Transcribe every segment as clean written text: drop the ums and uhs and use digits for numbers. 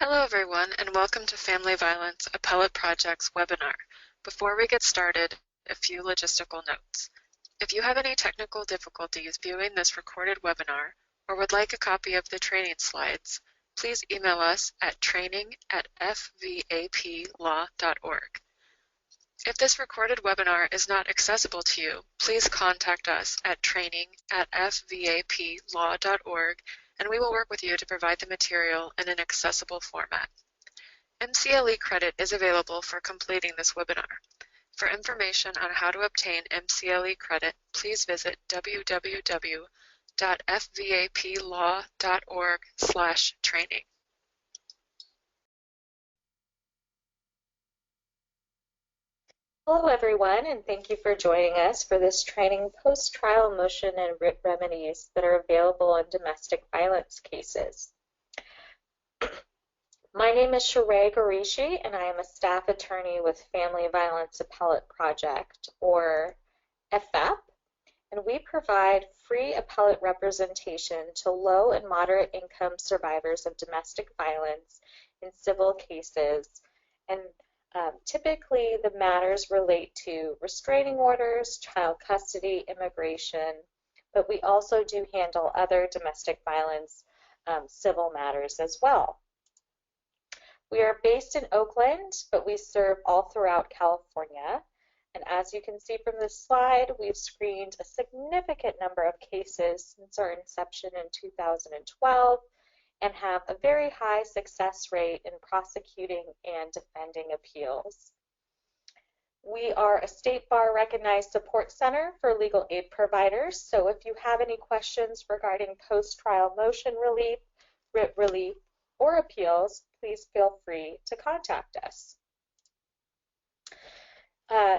Hello everyone and welcome to Family Violence Appellate Project's webinar. Before we get started, a few logistical notes. If you have any technical difficulties viewing this recorded webinar or would like a copy of the training slides, please email us at training@fvaplaw.org. If this recorded webinar is not accessible to you, please contact us at training@fvaplaw.org and we will work with you to provide the material in an accessible format. MCLE credit is available for completing this webinar. For information on how to obtain MCLE credit, please visit www.fvaplaw.org/training. Hello everyone, and thank you for joining us for this training post-trial motion and writ remedies that are available in domestic violence cases. My name is Sheree Garishi, and I am a staff attorney with Family Violence Appellate Project, or FVAP, and we provide free appellate representation to low and moderate income survivors of domestic violence in civil cases, and typically, the matters relate to restraining orders, child custody, immigration, but we also do handle other domestic violence civil matters as well. We are based in Oakland, but we serve all throughout California. And as you can see from this slide, we've screened a significant number of cases since our inception in 2012. And have a very high success rate in prosecuting and defending appeals. We are a state bar recognized support center for legal aid providers, so if you have any questions regarding post-trial motion relief, writ relief, or appeals, please feel free to contact us.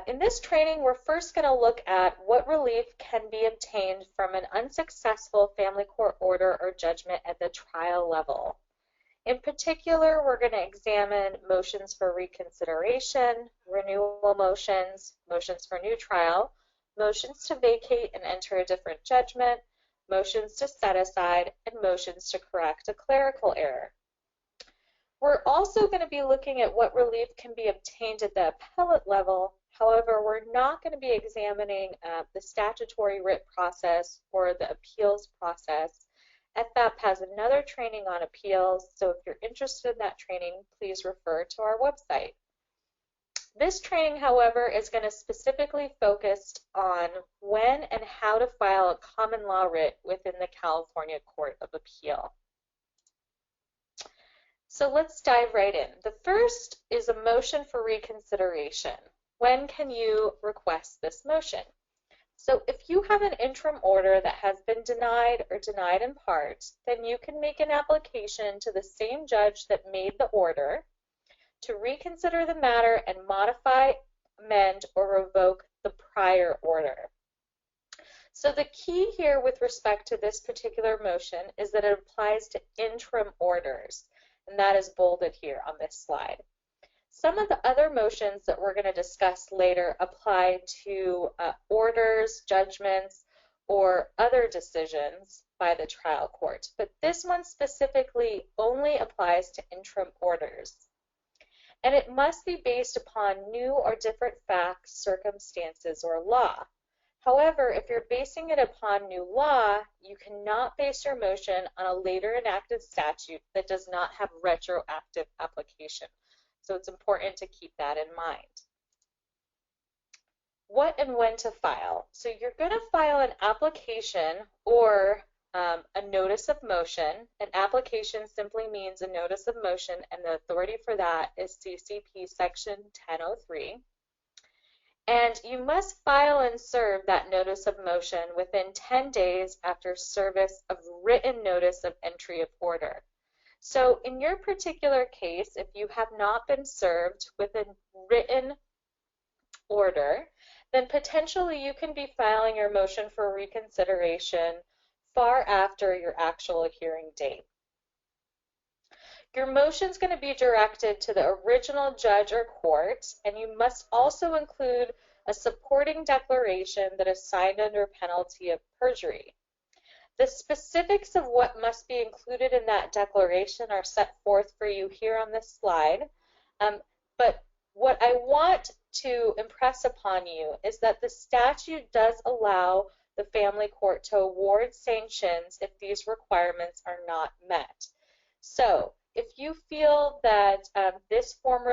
In this training, we're first going to look at what relief can be obtained from an unsuccessful family court order or judgment at the trial level. In particular, we're going to examine motions for reconsideration, renewal motions, motions for new trial, motions to vacate and enter a different judgment, motions to set aside, and motions to correct a clerical error. We're also going to be looking at what relief can be obtained at the appellate level. However, we're not going to be examining the statutory writ process or the appeals process. FVAP has another training on appeals, so if you're interested in that training, please refer to our website. This training, however, is going to specifically focus on when and how to file a common law writ within the California Court of Appeal. So let's dive right in. The first is a motion for reconsideration. When can you request this motion? So if you have an interim order that has been denied or denied in part, then you can make an application to the same judge that made the order to reconsider the matter and modify, amend, or revoke the prior order. So the key here with respect to this particular motion is that it applies to interim orders. And that is bolded here on this slide. Some of the other motions that we're going to discuss later apply to orders, judgments, or other decisions by the trial court, but this one specifically only applies to interim orders. And it must be based upon new or different facts, circumstances, or law. However, if you're basing it upon new law, you cannot base your motion on a later enacted statute that does not have retroactive application. So it's important to keep that in mind. What and when to file? So you're going to file an application or a notice of motion. An application simply means a notice of motion, and the authority for that is CCP Section 1003. And you must file and serve that notice of motion within 10 days after service of written notice of entry of order. So in your particular case, if you have not been served with a written order, then potentially you can be filing your motion for reconsideration far after your actual hearing date. Your motion is going to be directed to the original judge or court, and you must also include a supporting declaration that is signed under penalty of perjury. The specifics of what must be included in that declaration are set forth for you here on this slide. But what I want to impress upon you is that the statute does allow the family court to award sanctions if these requirements are not met. So if you feel that this form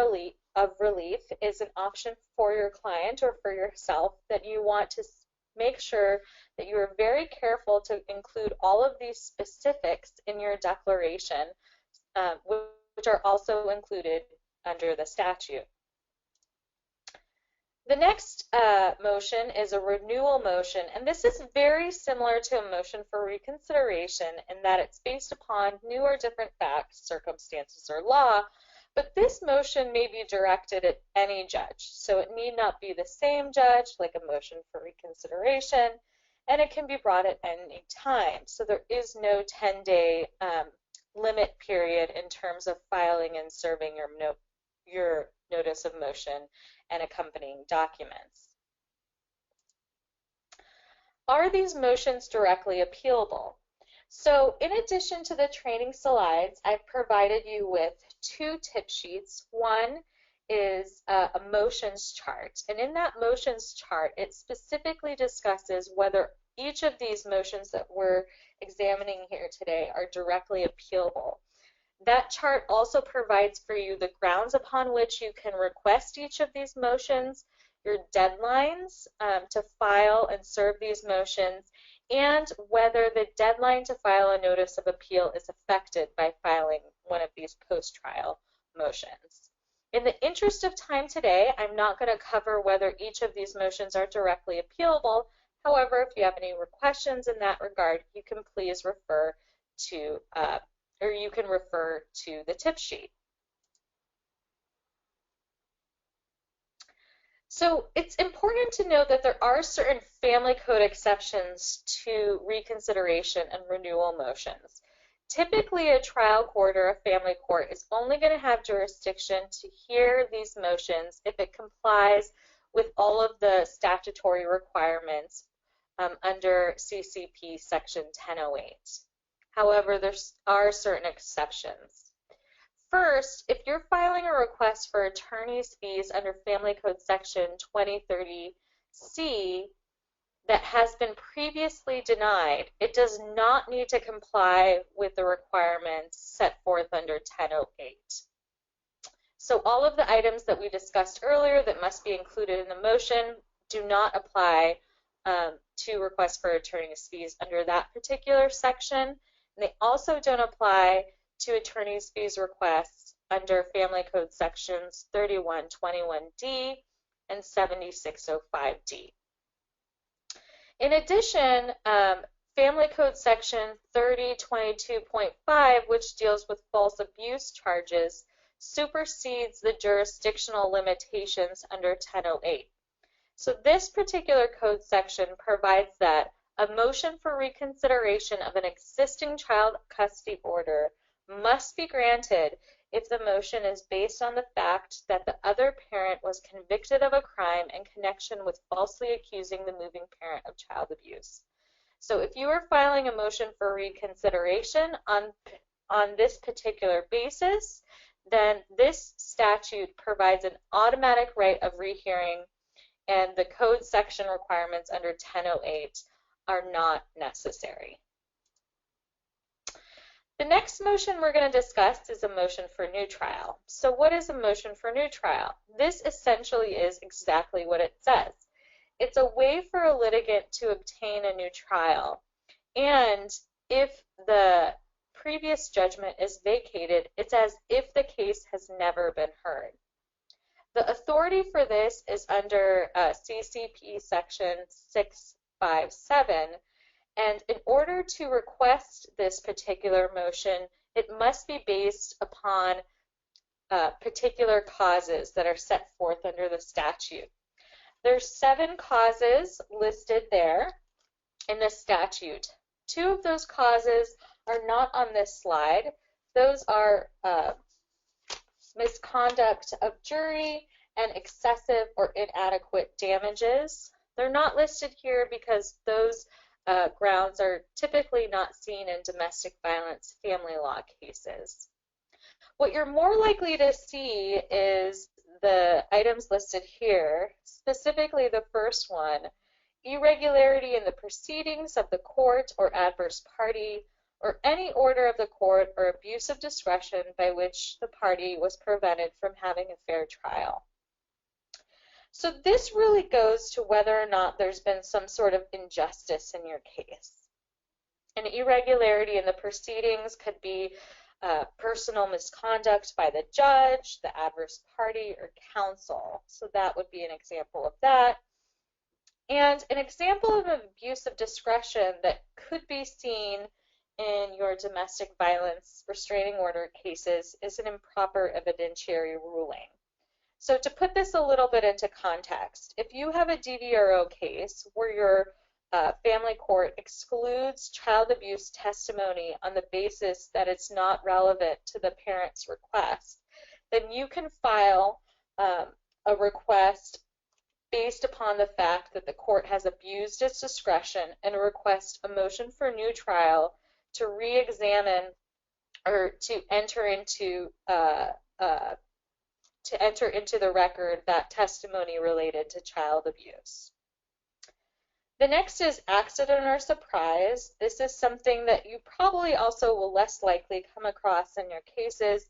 of relief is an option for your client or for yourself, that you want to make sure that you are very careful to include all of these specifics in your declaration, which are also included under the statute. The next motion is a renewal motion, and this is very similar to a motion for reconsideration in that it's based upon new or different facts, circumstances, or law, but this motion may be directed at any judge. So it need not be the same judge, like a motion for reconsideration, and it can be brought at any time. So there is no 10-day limit period in terms of filing and serving your notice of motion and accompanying documents. Are these motions directly appealable? So in addition to the training slides, I've provided you with 2 tip sheets. One is a motions chart, and in that motions chart, it specifically discusses whether each of these motions that we're examining here today are directly appealable. That chart also provides for you the grounds upon which you can request each of these motions, your deadlines to file and serve these motions, and whether the deadline to file a notice of appeal is affected by filing one of these post-trial motions. In the interest of time today, I'm not going to cover whether each of these motions are directly appealable. However, if you have any questions in that regard, you can please refer to the tip sheet. So it's important to note that there are certain family code exceptions to reconsideration and renewal motions. Typically, a trial court or a family court is only going to have jurisdiction to hear these motions if it complies with all of the statutory requirements under CCP Section 1008. However, there are certain exceptions. First, if you're filing a request for attorney's fees under Family Code Section 2030C that has been previously denied, it does not need to comply with the requirements set forth under 1008. So all of the items that we discussed earlier that must be included in the motion do not apply to requests for attorney's fees under that particular section. And they also don't apply to attorney's fees requests under Family Code Sections 3121D and 7605D. In addition, Family Code Section 3022.5, which deals with false abuse charges, supersedes the jurisdictional limitations under 1008. So this particular code section provides that a motion for reconsideration of an existing child custody order must be granted if the motion is based on the fact that the other parent was convicted of a crime in connection with falsely accusing the moving parent of child abuse. So if you are filing a motion for reconsideration on this particular basis, then this statute provides an automatic right of rehearing, and the code section requirements under 1008 are not necessary. The next motion we're going to discuss is a motion for new trial. So what is a motion for new trial? This essentially is exactly what it says. It's a way for a litigant to obtain a new trial. And if the previous judgment is vacated, it's as if the case has never been heard. The authority for this is under CCP Section 657. And in order to request this particular motion, it must be based upon particular causes that are set forth under the statute. There's 7 causes listed there in the statute. 2 of those causes are not on this slide. Those are misconduct of jury and excessive or inadequate damages. They're not listed here because those grounds are typically not seen in domestic violence family law cases. What you're more likely to see is the items listed here, specifically the first one, irregularity in the proceedings of the court or adverse party, or any order of the court or abuse of discretion by which the party was prevented from having a fair trial. So this really goes to whether or not there's been some sort of injustice in your case. An irregularity in the proceedings could be personal misconduct by the judge, the adverse party, or counsel. So that would be an example of that. And an example of an abuse of discretion that could be seen in your domestic violence restraining order cases is an improper evidentiary ruling. So to put this a little bit into context, if you have a DVRO case where your family court excludes child abuse testimony on the basis that it's not relevant to the parent's request, then you can file a request based upon the fact that the court has abused its discretion and request a motion for a new trial to re-examine or to enter into the record that testimony related to child abuse. The next is accident or surprise. This is something that you probably also will less likely come across in your cases,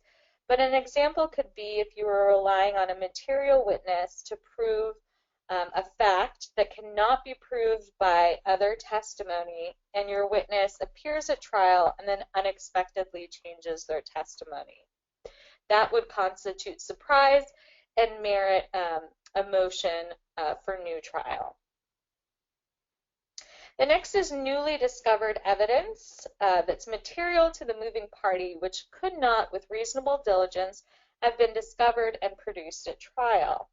but an example could be if you were relying on a material witness to prove a fact that cannot be proved by other testimony, and your witness appears at trial and then unexpectedly changes their testimony. That would constitute surprise and merit a motion for new trial. The next is newly discovered evidence that's material to the moving party, which could not, with reasonable diligence, have been discovered and produced at trial.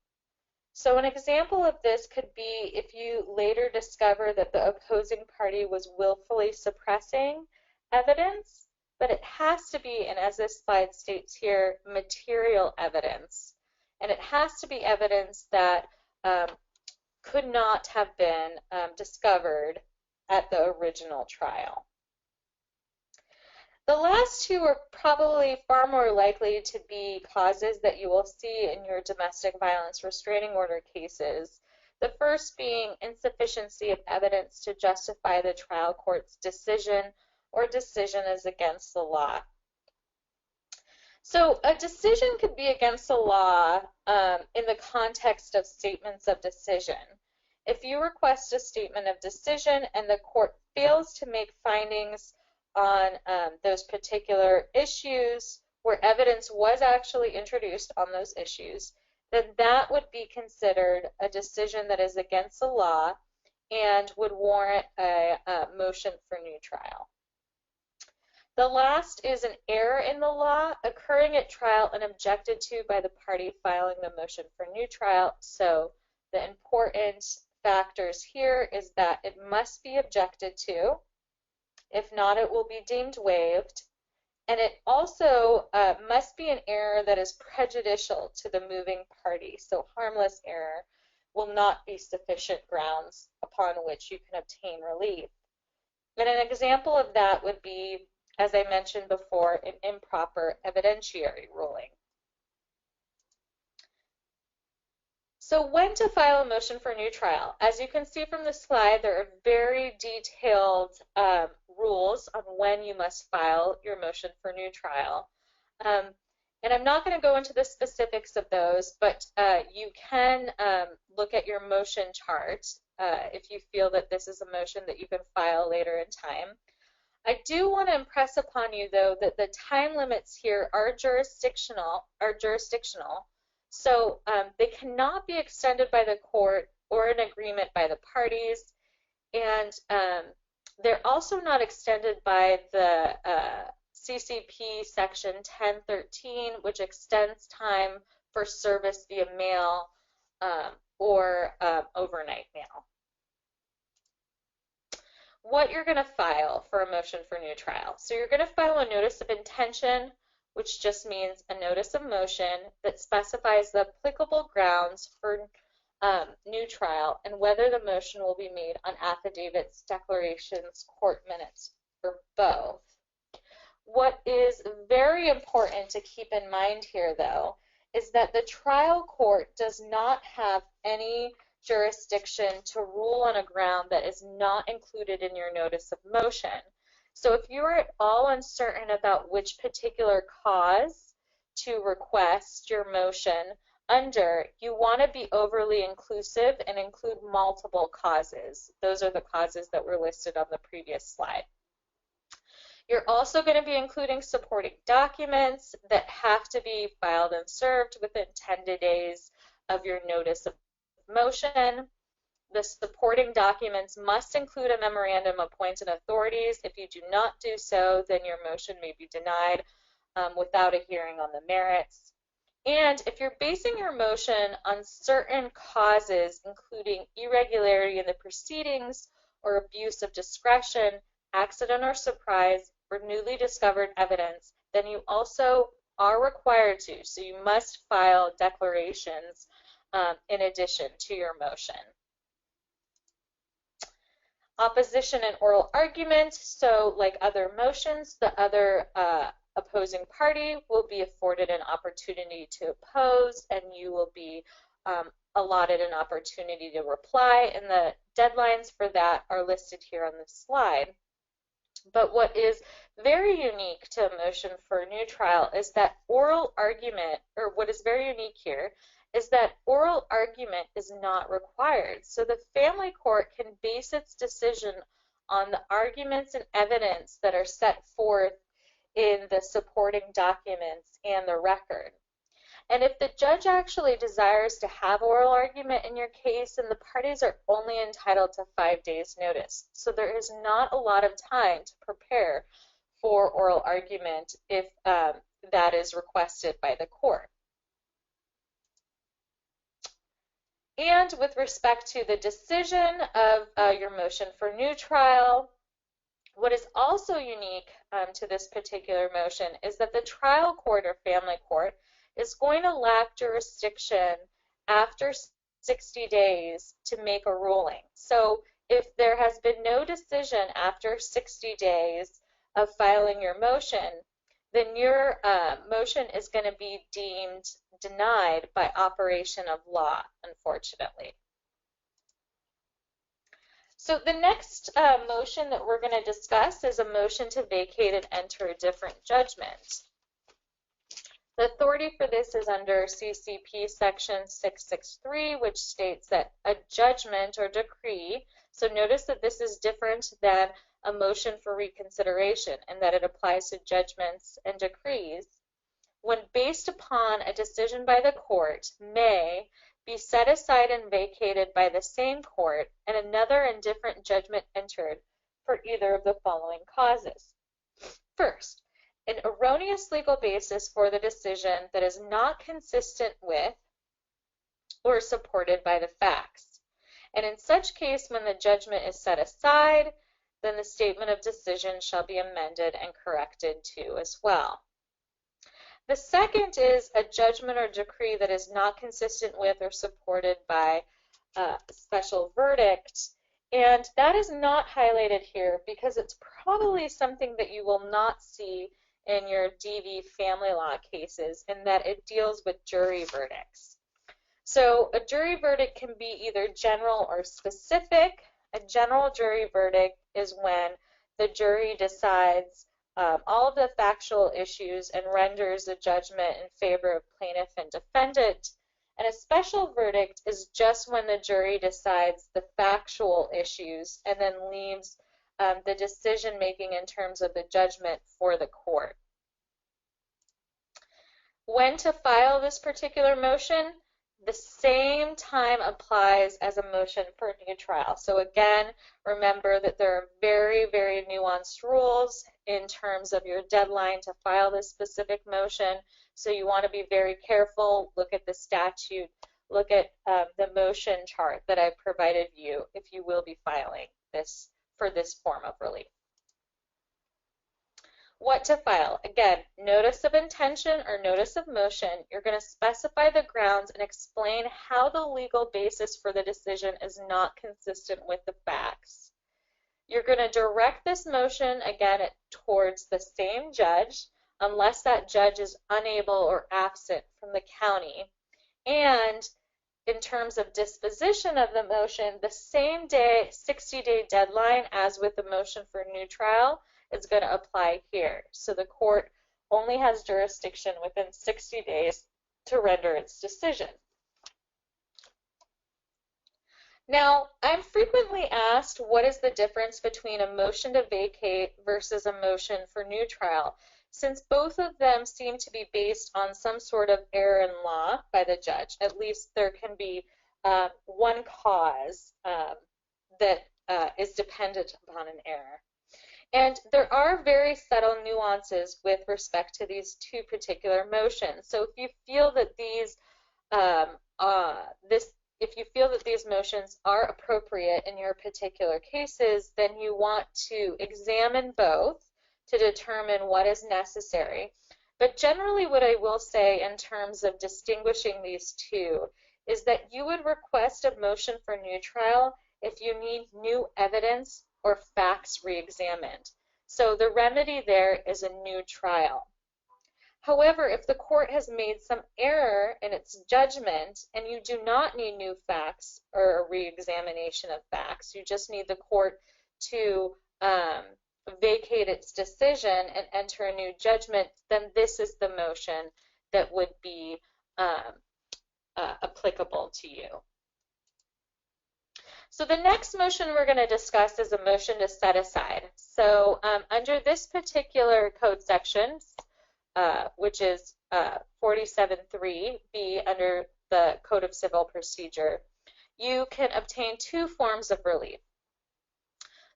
So an example of this could be if you later discover that the opposing party was willfully suppressing evidence, but it has to be, and as this slide states here, material evidence. And it has to be evidence that could not have been discovered at the original trial. The last two are probably far more likely to be causes that you will see in your domestic violence restraining order cases. The first being insufficiency of evidence to justify the trial court's decision or decision is against the law. So a decision could be against the law in the context of statements of decision. If you request a statement of decision and the court fails to make findings on those particular issues where evidence was actually introduced on those issues, then that would be considered a decision that is against the law and would warrant a motion for new trial. The last is an error in the law occurring at trial and objected to by the party filing the motion for new trial. So the important factors here is that it must be objected to. If not, it will be deemed waived. And it also must be an error that is prejudicial to the moving party. So harmless error will not be sufficient grounds upon which you can obtain relief. And an example of that would be, as I mentioned before, an improper evidentiary ruling. So when to file a motion for a new trial? As you can see from the slide, there are very detailed rules on when you must file your motion for new trial. And I'm not going to go into the specifics of those, but you can look at your motion chart if you feel that this is a motion that you can file later in time. I do want to impress upon you, though, that the time limits here are jurisdictional. So they cannot be extended by the court or an agreement by the parties, and they're also not extended by the CCP section 1013, which extends time for service via mail or overnight mail. What you're going to file for a motion for new trial. So you're going to file a notice of intention, which just means a notice of motion that specifies the applicable grounds for new trial, and whether the motion will be made on affidavits, declarations, court minutes, or both. What is very important to keep in mind here, though, is that the trial court does not have any jurisdiction to rule on a ground that is not included in your notice of motion. So if you are at all uncertain about which particular cause to request your motion under, you want to be overly inclusive and include multiple causes. Those are the causes that were listed on the previous slide. You're also going to be including supporting documents that have to be filed and served within 10 days of your notice of motion. The supporting documents must include a memorandum of appointed authorities. If you do not do so, then your motion may be denied without a hearing on the merits. And if you're basing your motion on certain causes, including irregularity in the proceedings or abuse of discretion, accident or surprise, or newly discovered evidence, then you also are required to. So you must file declarations in addition to your motion. Opposition and oral argument. So like other motions, the other opposing party will be afforded an opportunity to oppose, and you will be allotted an opportunity to reply, and the deadlines for that are listed here on this slide. But what is very unique to a motion for a new trial is that oral argument, or what is very unique here, is that oral argument is not required. So the family court can base its decision on the arguments and evidence that are set forth in the supporting documents and the record. And if the judge actually desires to have oral argument in your case, then the parties are only entitled to 5 days notice. So there is not a lot of time to prepare for oral argument if that is requested by the court. And with respect to the decision of your motion for new trial, what is also unique to this particular motion is that the trial court or family court is going to lack jurisdiction after 60 days to make a ruling. So if there has been no decision after 60 days of filing your motion, then your motion is going to be deemed denied by operation of law, unfortunately. So the next motion that we're going to discuss is a motion to vacate and enter a different judgment. The authority for this is under CCP section 663, which states that a judgment or decree, so notice that this is different than a motion for reconsideration and that it applies to judgments and decrees, when based upon a decision by the court, may be set aside and vacated by the same court and another and different judgment entered for either of the following causes. First, an erroneous legal basis for the decision that is not consistent with or supported by the facts. And in such case, when the judgment is set aside, then the statement of decision shall be amended and corrected too as well. The second is a judgment or decree that is not consistent with or supported by a special verdict. And that is not highlighted here because it's probably something that you will not see in your DV family law cases, in that it deals with jury verdicts. So a jury verdict can be either general or specific. A general jury verdict is when the jury decides all of the factual issues and renders a judgment in favor of plaintiff and defendant. And a special verdict is just when the jury decides the factual issues and then leaves the decision-making in terms of the judgment for the court. When to file this particular motion? The same time applies as a motion for a new trial. So again, remember that there are very, very nuanced rules in terms of your deadline to file this specific motion. So you want to be very careful, look at the statute, look at the motion chart that I've provided you if you will be filing this for this form of relief. What to file? Again, notice of intention or notice of motion. You're going to specify the grounds and explain how the legal basis for the decision is not consistent with the facts. You're going to direct this motion, again, towards the same judge, unless that judge is unable or absent from the county. And in terms of disposition of the motion, the same day, 60-day deadline as with the motion for new trial is going to apply here. So the court only has jurisdiction within 60 days to render its decision. Now, I'm frequently asked what is the difference between a motion to vacate versus a motion for new trial, since both of them seem to be based on some sort of error in law by the judge. At least there can be one cause that is dependent upon an error. And there are very subtle nuances with respect to these two particular motions. So if you feel that these motions are appropriate in your particular cases, then you want to examine both to determine what is necessary. But generally what I will say in terms of distinguishing these two is that you would request a motion for new trial if you need new evidence or facts re-examined. So the remedy there is a new trial. However, if the court has made some error in its judgment and you do not need new facts or a re-examination of facts, you just need the court to vacate its decision and enter a new judgment, then this is the motion that would be applicable to you. So the next motion we're going to discuss is a motion to set aside. So under this particular code section, which is 47.3b under the Code of Civil Procedure, you can obtain two forms of relief.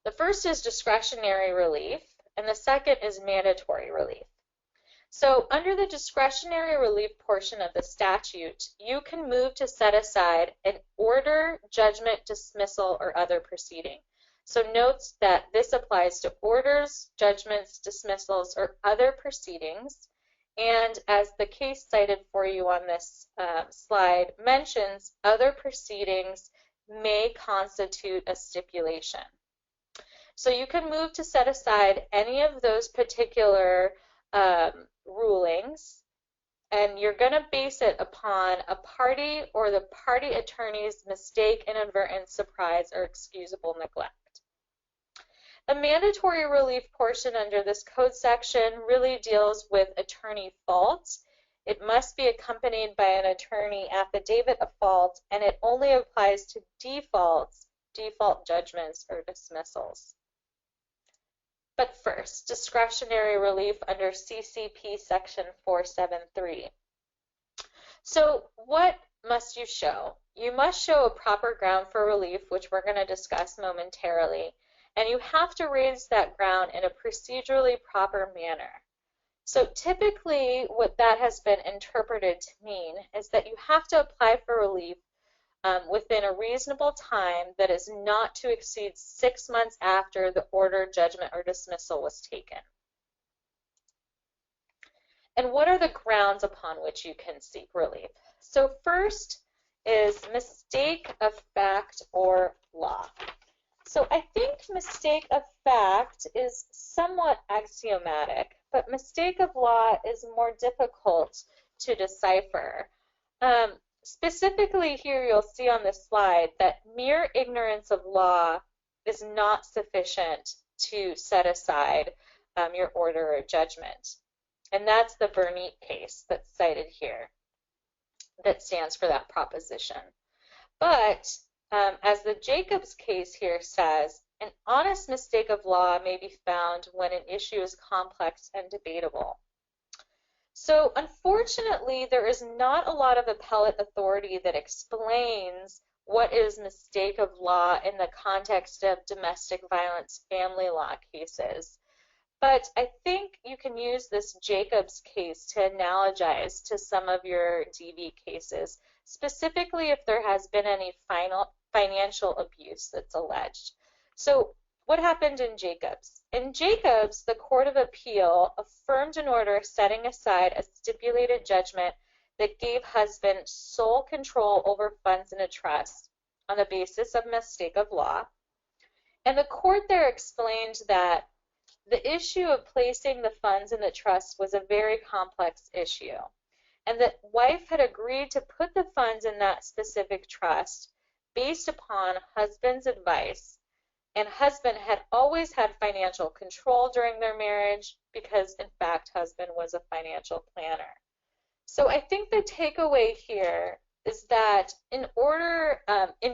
The first is discretionary relief, and the second is mandatory relief. So under the discretionary relief portion of the statute, you can move to set aside an order, judgment, dismissal, or other proceeding. So note that this applies to orders, judgments, dismissals, or other proceedings. And as the case cited for you on this slide mentions, other proceedings may constitute a stipulation. So you can move to set aside any of those particular rulings, and you're going to base it upon a party or the party attorney's mistake, inadvertence, surprise, or excusable neglect. The mandatory relief portion under this code section really deals with attorney fault. It must be accompanied by an attorney affidavit of fault, and it only applies to defaults, default judgments, or dismissals. But first, discretionary relief under CCP section 473. So what must you show? You must show a proper ground for relief, which we're going to discuss momentarily, and you have to raise that ground in a procedurally proper manner. So typically what that has been interpreted to mean is that you have to apply for relief within a reasonable time that is not to exceed 6 months after the order, judgment, or dismissal was taken. And what are the grounds upon which you can seek relief? So first is mistake of fact or law. So I think mistake of fact is somewhat axiomatic, but mistake of law is more difficult to decipher. Specifically here you'll see on this slide that mere ignorance of law is not sufficient to set aside your order or judgment. And that's the Writ case that's cited here that stands for that proposition. But as the Jacobs case here says, an honest mistake of law may be found when an issue is complex and debatable. So unfortunately, there is not a lot of appellate authority that explains what is mistake of law in the context of domestic violence family law cases. But I think you can use this Jacobs case to analogize to some of your DV cases, specifically if there has been any financial abuse that's alleged. So what happened in Jacobs? In Jacobs, the Court of Appeal affirmed an order setting aside a stipulated judgment that gave husband sole control over funds in a trust on the basis of mistake of law. And the court there explained that the issue of placing the funds in the trust was a very complex issue, and that wife had agreed to put the funds in that specific trust based upon husband's advice, and husband had always had financial control during their marriage because, in fact, husband was a financial planner. So I think the takeaway here is that in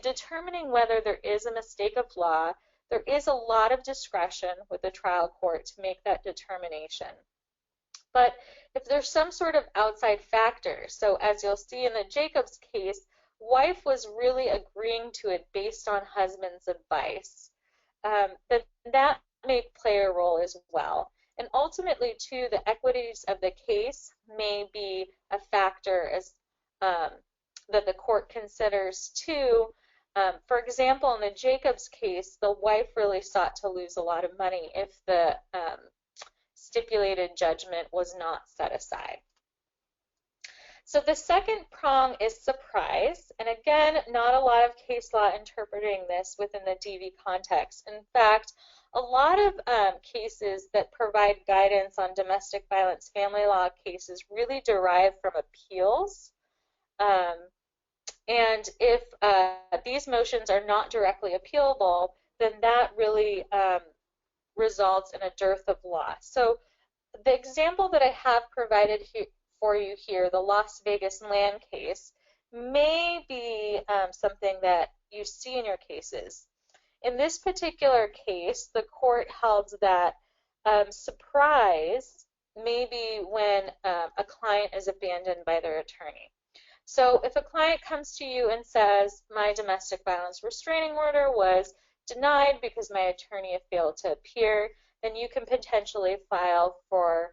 determining whether there is a mistake of law, there is a lot of discretion with the trial court to make that determination. But if there's some sort of outside factor, so as you'll see in the Jacobs case, wife was really agreeing to it based on husband's advice, then that may play a role as well. And ultimately, too, the equities of the case may be a factor as that the court considers, too. For example, in the Jacobs case, the wife really sought to lose a lot of money if the stipulated judgment was not set aside. So the second prong is surprise, and again, not a lot of case law interpreting this within the DV context. In fact, a lot of cases that provide guidance on domestic violence family law cases really derive from appeals. And if these motions are not directly appealable, then that really results in a dearth of law. So the example that I have provided for you here, the Las Vegas land case, may be something that you see in your cases. In this particular case, the court held that surprise may be when a client is abandoned by their attorney. So if a client comes to you and says, my domestic violence restraining order was denied because my attorney failed to appear, then you can potentially file for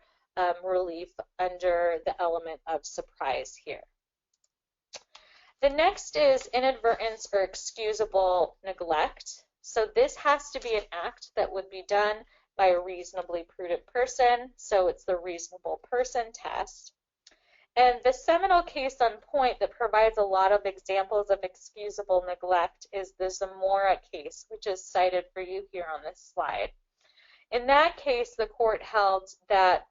relief under the element of surprise here. The next is inadvertence or excusable neglect. So this has to be an act that would be done by a reasonably prudent person. So it's the reasonable person test. And the seminal case on point that provides a lot of examples of excusable neglect is the Zamora case, which is cited for you here on this slide. In that case, the court held that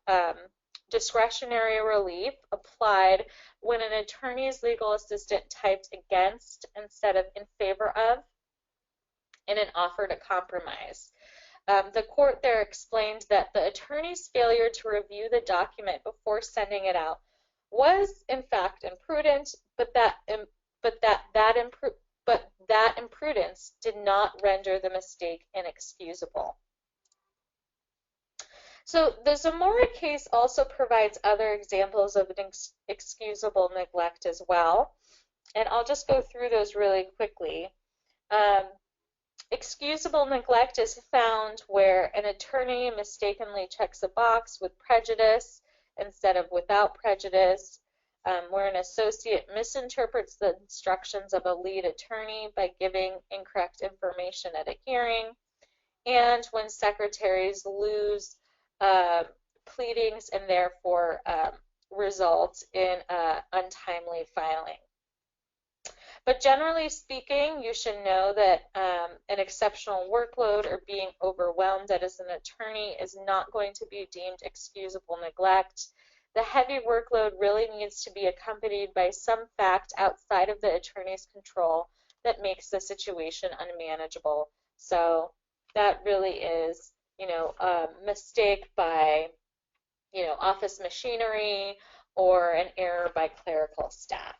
discretionary relief applied when an attorney's legal assistant typed against instead of in favor of in an offer to compromise. The court there explained that the attorney's failure to review the document before sending it out was in fact imprudent, but that imprudence did not render the mistake inexcusable. So the Zamora case also provides other examples of an excusable neglect as well, and I'll just go through those really quickly. Excusable neglect is found where an attorney mistakenly checks a box with prejudice instead of without prejudice, where an associate misinterprets the instructions of a lead attorney by giving incorrect information at a hearing, and when secretaries lose pleadings and therefore result in untimely filing. But generally speaking, you should know that an exceptional workload or being overwhelmed as an attorney is not going to be deemed excusable neglect. The heavy workload really needs to be accompanied by some fact outside of the attorney's control that makes the situation unmanageable. So that really is, a mistake by, office machinery or an error by clerical staff.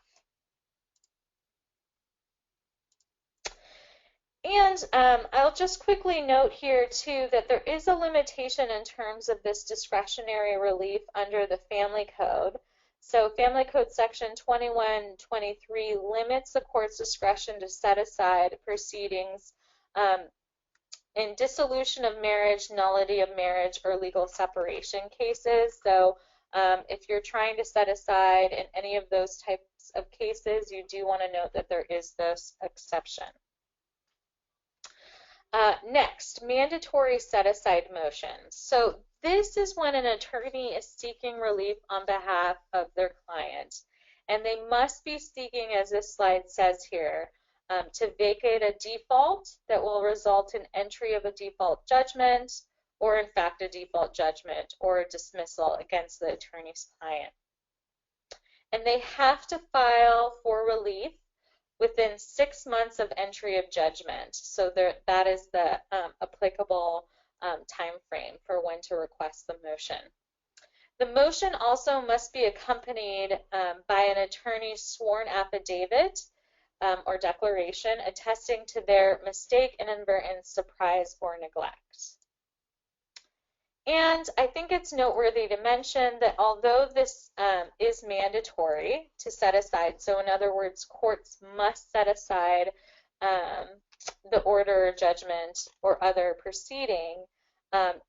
And I'll just quickly note here, too, that there is a limitation in terms of this discretionary relief under the Family Code. So Family Code Section 2123 limits the court's discretion to set aside proceedings in dissolution of marriage, nullity of marriage, or legal separation cases. So if you're trying to set aside in any of those types of cases, you do want to note that there is this exception. Next, mandatory set-aside motions. So this is when an attorney is seeking relief on behalf of their client, and they must be seeking, as this slide says here, to vacate a default that will result in entry of a default judgment, or in fact a default judgment or a dismissal against the attorney's client. And they have to file for relief within 6 months of entry of judgment. So that is the applicable time frame for when to request the motion. The motion also must be accompanied by an attorney's sworn affidavit or declaration attesting to their mistake, inadvertence, surprise, or neglect. And I think it's noteworthy to mention that although this is mandatory to set aside, so in other words, courts must set aside the order, judgment, or other proceeding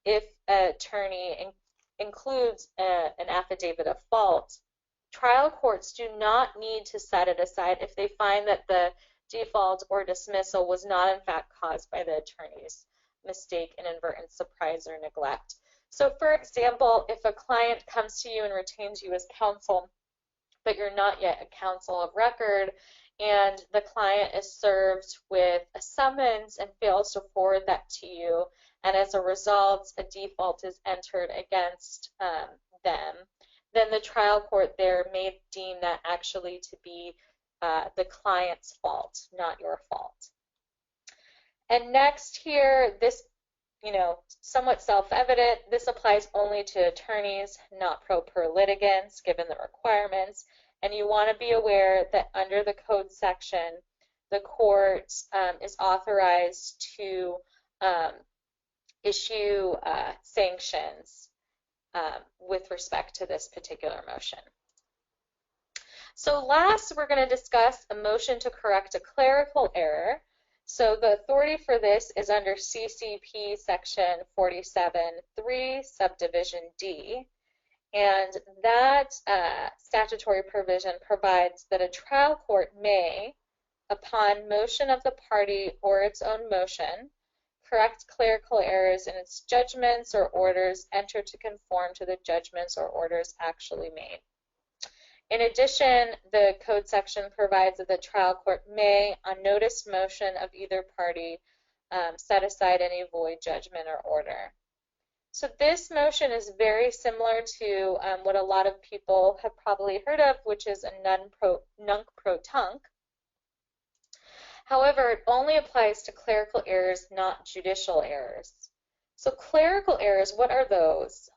if an attorney includes an affidavit of fault, trial courts do not need to set it aside if they find that the default or dismissal was not in fact caused by the attorney's mistake, inadvertence, surprise, or neglect. So for example, if a client comes to you and retains you as counsel, but you're not yet a counsel of record, and the client is served with a summons and fails to forward that to you, and as a result, a default is entered against them, then the trial court there may deem that actually to be the client's fault, not your fault. And next here, this, somewhat self-evident, this applies only to attorneys, not pro per litigants, given the requirements. And you want to be aware that under the code section, the court is authorized to issue sanctions with respect to this particular motion. So last, we're going to discuss a motion to correct a clerical error. So the authority for this is under CCP section 47(3) subdivision D. And that statutory provision provides that a trial court may, upon motion of the party or its own motion, correct clerical errors in its judgments or orders entered to conform to the judgments or orders actually made. In addition, the code section provides that the trial court may, on notice motion of either party, set aside any void judgment or order. So this motion is very similar to what a lot of people have probably heard of, which is a nunc-pro-tunc. However, it only applies to clerical errors, not judicial errors. So clerical errors, what are those?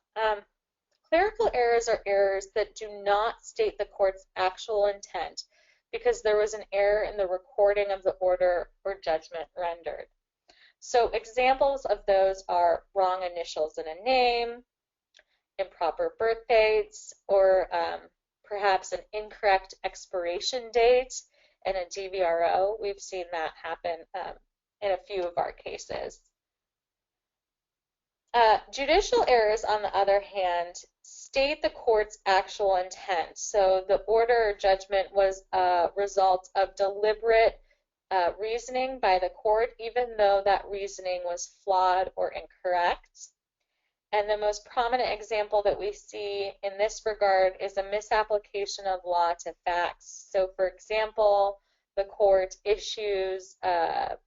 Clerical errors are errors that do not state the court's actual intent because there was an error in the recording of the order or judgment rendered. So examples of those are wrong initials in a name, improper birth dates, or perhaps an incorrect expiration date in a DVRO. We've seen that happen in a few of our cases. Judicial errors, on the other hand, state the court's actual intent. So the order or judgment was a result of deliberate reasoning by the court, even though that reasoning was flawed or incorrect. And the most prominent example that we see in this regard is a misapplication of law to facts. So for example, the court issues a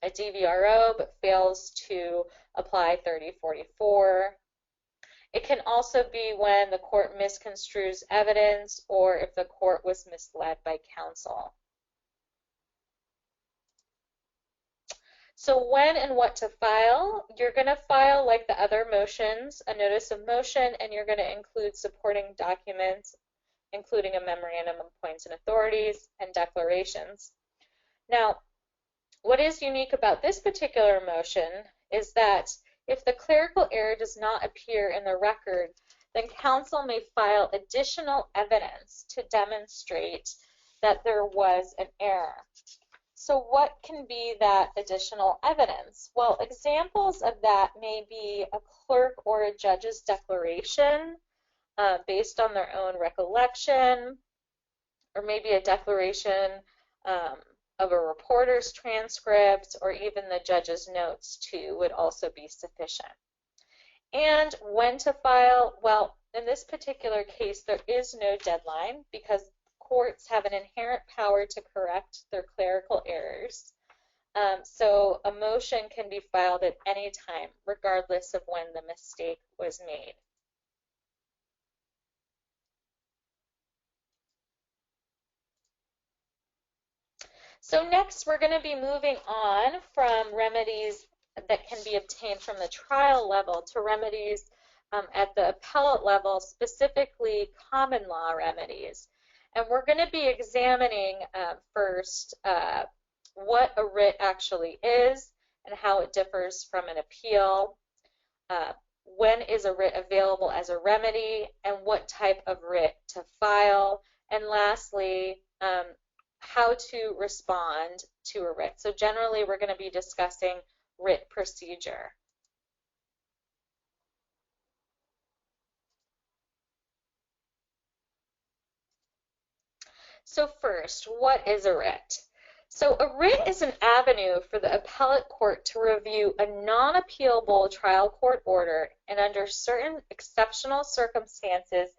DVRO but fails to apply 3044. It can also be when the court misconstrues evidence or if the court was misled by counsel. So when and what to file, you're going to file, like the other motions, a notice of motion, and you're going to include supporting documents, including a memorandum of points and authorities and declarations. Now, what is unique about this particular motion is that if the clerical error does not appear in the record, then counsel may file additional evidence to demonstrate that there was an error. So what can be that additional evidence? Well, examples of that may be a clerk or a judge's declaration based on their own recollection, or maybe a declaration of a reporter's transcript or even the judge's notes too would also be sufficient. And when to file? Well, in this particular case, there is no deadline because courts have an inherent power to correct their clerical errors. So a motion can be filed at any time, regardless of when the mistake was made. So next, we're going to be moving on from remedies that can be obtained from the trial level to remedies at the appellate level, specifically common law remedies. And we're going to be examining first what a writ actually is and how it differs from an appeal, when is a writ available as a remedy, and what type of writ to file, and lastly, how to respond to a writ. So generally, we're going to be discussing writ procedure. So first, what is a writ? So a writ is an avenue for the appellate court to review a non-appealable trial court order, and under certain exceptional circumstances,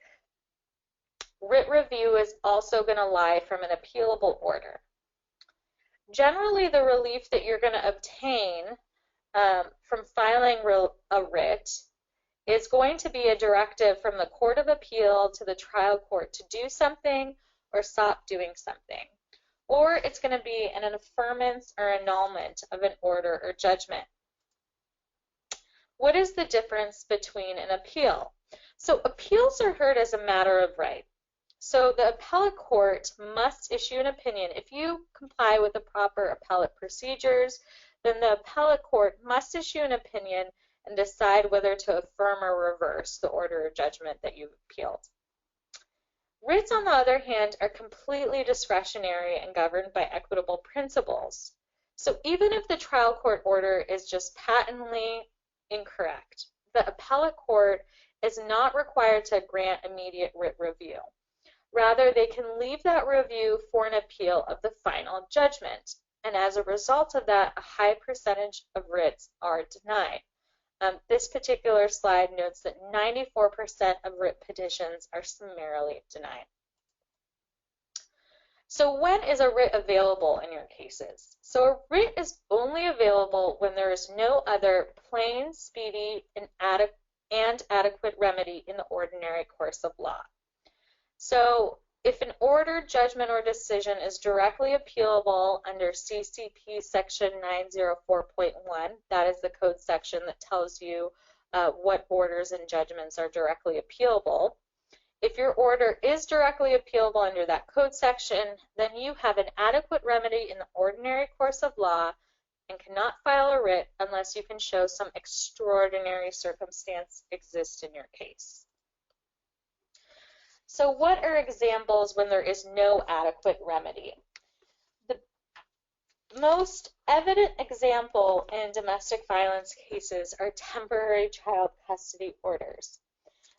writ review is also going to lie from an appealable order. Generally, the relief that you're going to obtain from filing a writ is going to be a directive from the Court of Appeal to the trial court to do something or stop doing something. Or it's going to be an affirmance or annulment of an order or judgment. What is the difference between an appeal? So appeals are heard as a matter of right. So the appellate court must issue an opinion. If you comply with the proper appellate procedures, then the appellate court must issue an opinion and decide whether to affirm or reverse the order or judgment that you've appealed. Writs, on the other hand, are completely discretionary and governed by equitable principles. So even if the trial court order is just patently incorrect, the appellate court is not required to grant immediate writ review. Rather, they can leave that review for an appeal of the final judgment. And as a result of that, a high percentage of writs are denied. This particular slide notes that 94% of writ petitions are summarily denied. So when is a writ available in your cases? So a writ is only available when there is no other plain, speedy, and adequate remedy in the ordinary course of law. So if an order, judgment, or decision is directly appealable under CCP section 904.1, that is the code section that tells you what orders and judgments are directly appealable. If your order is directly appealable under that code section, then you have an adequate remedy in the ordinary course of law and cannot file a writ unless you can show some extraordinary circumstance exists in your case. So what are examples when there is no adequate remedy? The most evident example in domestic violence cases are temporary child custody orders.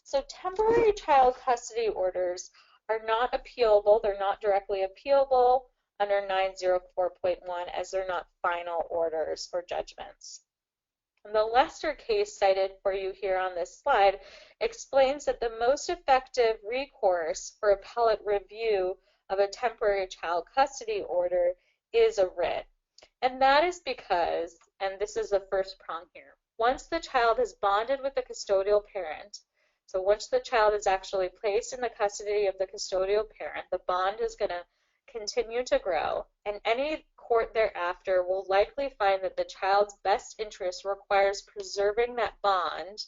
So temporary child custody orders are not appealable. They're not directly appealable under 904.1 as they're not final orders or judgments. And the Lester case cited for you here on this slide explains that the most effective recourse for appellate review of a temporary child custody order is a writ. And that is because, and this is the first prong here, once the child is bonded with the custodial parent, so once the child is actually placed in the custody of the custodial parent, the bond is going to continue to grow, and any court thereafter will likely find that the child's best interest requires preserving that bond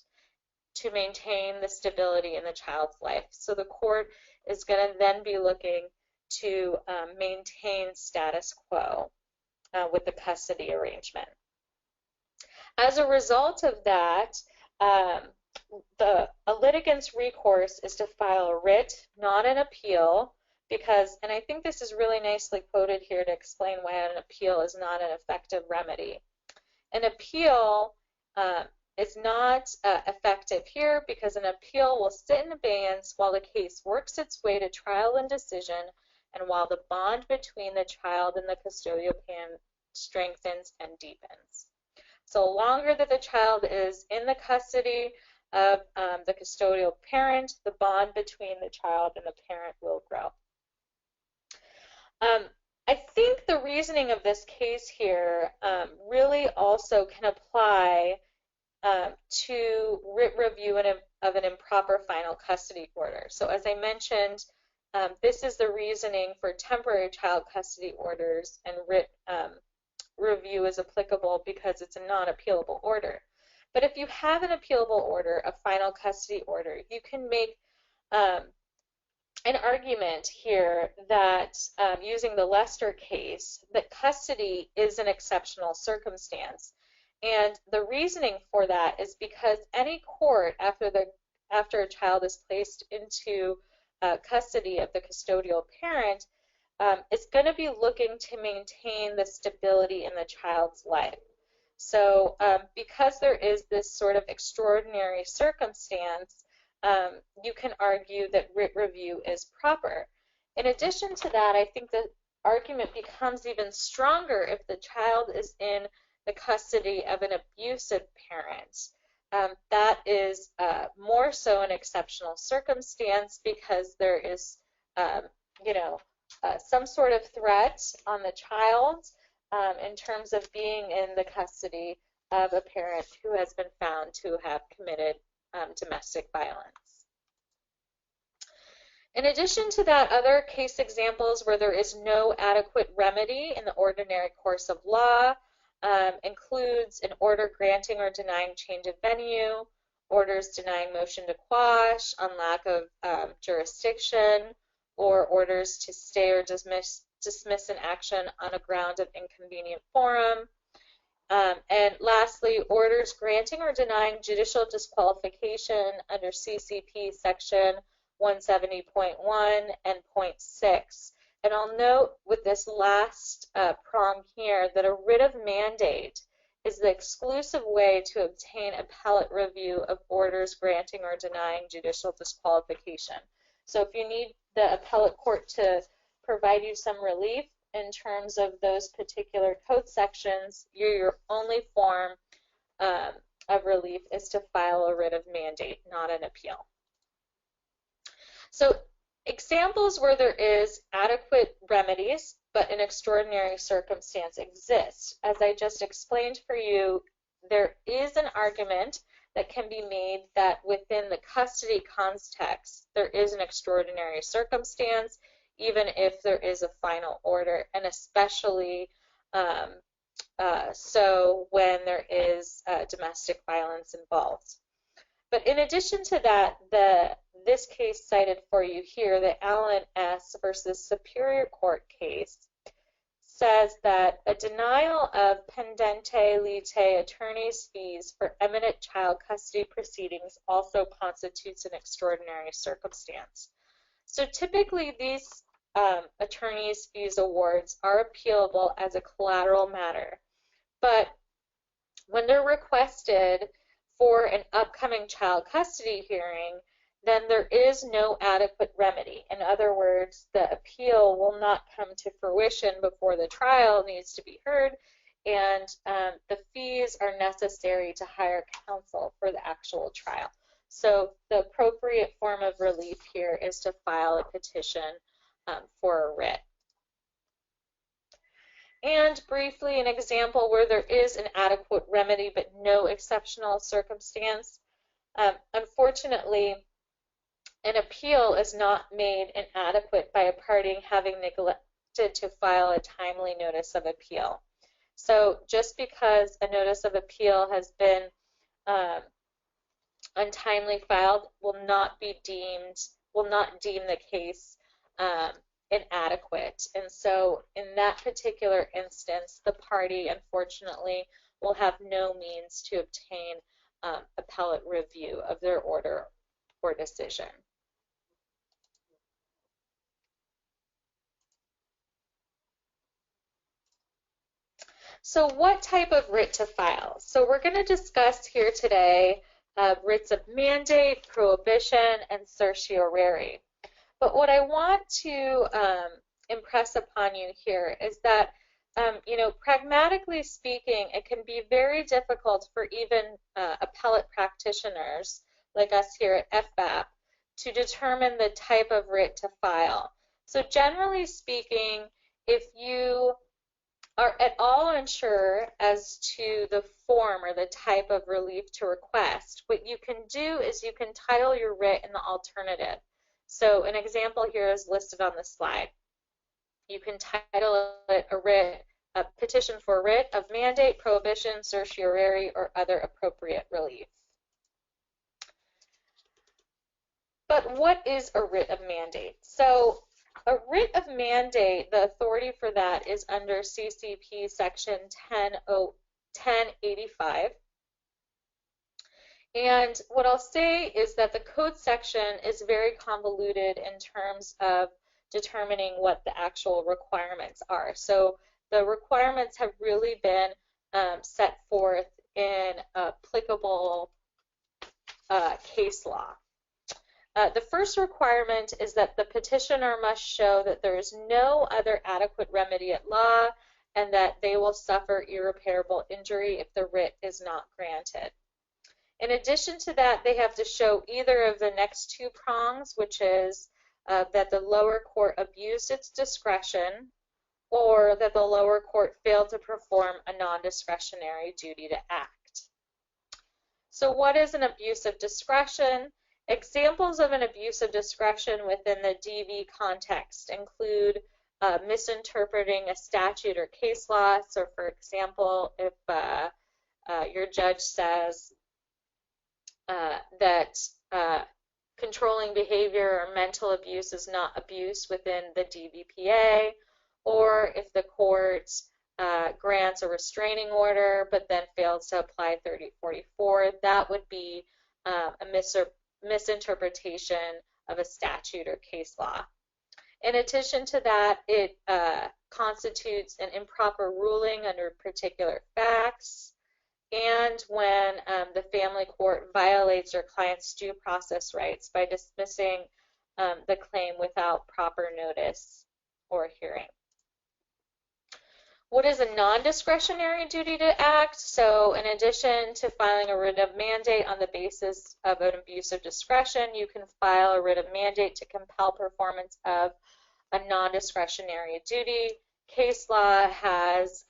to maintain the stability in the child's life. So the court is going to then be looking to maintain status quo with the custody arrangement. As a result of that, a litigant's recourse is to file a writ, not an appeal, because, and I think this is really nicely quoted here to explain why an appeal is not an effective remedy. An appeal is not effective here because an appeal will sit in abeyance while the case works its way to trial and decision, and while the bond between the child and the custodial parent strengthens and deepens. So the longer that the child is in the custody of the custodial parent, the bond between the child and the parent will grow. I think the reasoning of this case here really also can apply to writ review of an improper final custody order. So as I mentioned, this is the reasoning for temporary child custody orders, and writ review is applicable because it's a non-appealable order. But if you have an appealable order, a final custody order, you can make an argument here that using the Lester case, that custody is an exceptional circumstance. And the reasoning for that is because any court, after a child is placed into custody of the custodial parent, is going to be looking to maintain the stability in the child's life. So because there is this sort of extraordinary circumstance, you can argue that writ review is proper. In addition to that, I think the argument becomes even stronger if the child is in the custody of an abusive parent. That is more so an exceptional circumstance because there is, some sort of threat on the child in terms of being in the custody of a parent who has been found to have committed domestic violence. In addition to that, other case examples where there is no adequate remedy in the ordinary course of law includes an order granting or denying change of venue, orders denying motion to quash on lack of jurisdiction, or orders to stay or dismiss an action on a ground of inconvenient forum. And lastly, orders granting or denying judicial disqualification under CCP section 170.1 and .6. And I'll note with this last prong here that a writ of mandate is the exclusive way to obtain appellate review of orders granting or denying judicial disqualification. So if you need the appellate court to provide you some relief in terms of those particular code sections, your only form of relief is to file a writ of mandate, not an appeal. So examples where there is adequate remedies but an extraordinary circumstance exists. As I just explained for you, there is an argument that can be made that within the custody context, there is an extraordinary circumstance, even if there is a final order, and especially so when there is domestic violence involved. But in addition to that, this case cited for you here, the Allen S. versus Superior Court case, says that a denial of pendente lite attorney's fees for eminent child custody proceedings also constitutes an extraordinary circumstance. So typically these attorney's fees awards are appealable as a collateral matter, but when they're requested for an upcoming child custody hearing, then there is no adequate remedy. In other words, the appeal will not come to fruition before the trial needs to be heard, and the fees are necessary to hire counsel for the actual trial. So the appropriate form of relief here is to file a petition for a writ. And briefly, an example where there is an adequate remedy but no exceptional circumstance. Unfortunately, an appeal is not made inadequate by a party having neglected to file a timely notice of appeal. So just because a notice of appeal has been untimely filed will not deem the case inadequate. And so in that particular instance, the party, unfortunately, will have no means to obtain appellate review of their order or decision. So what type of writ to file? So we're going to discuss here today writs of mandate, prohibition, and certiorari. But what I want to impress upon you here is that, pragmatically speaking, it can be very difficult for even appellate practitioners like us here at FBAP to determine the type of writ to file. So generally speaking, if you are at all unsure as to the form or the type of relief to request, what you can do is you can title your writ in the alternative. So an example here is listed on the slide. You can title it a petition for writ of mandate, prohibition, certiorari, or other appropriate relief. But what is a writ of mandate? So a writ of mandate, the authority for that is under CCP section 1085. And what I'll say is that the code section is very convoluted in terms of determining what the actual requirements are. So the requirements have really been set forth in applicable case law. The first requirement is that the petitioner must show that there is no other adequate remedy at law and that they will suffer irreparable injury if the writ is not granted. In addition to that, they have to show either of the next two prongs, which is that the lower court abused its discretion or that the lower court failed to perform a non-discretionary duty to act. So what is an abuse of discretion? Examples of an abuse of discretion within the DV context include misinterpreting a statute or case law. So for example, if your judge says that controlling behavior or mental abuse is not abuse within the DVPA, or if the court grants a restraining order but then fails to apply 3044, that would be a misinterpretation of a statute or case law. In addition to that, it constitutes an improper ruling under particular facts, and when the family court violates your client's due process rights by dismissing the claim without proper notice or hearing. What is a non-discretionary duty to act? So in addition to filing a writ of mandate on the basis of an abuse of discretion, you can file a writ of mandate to compel performance of a non-discretionary duty. Case law has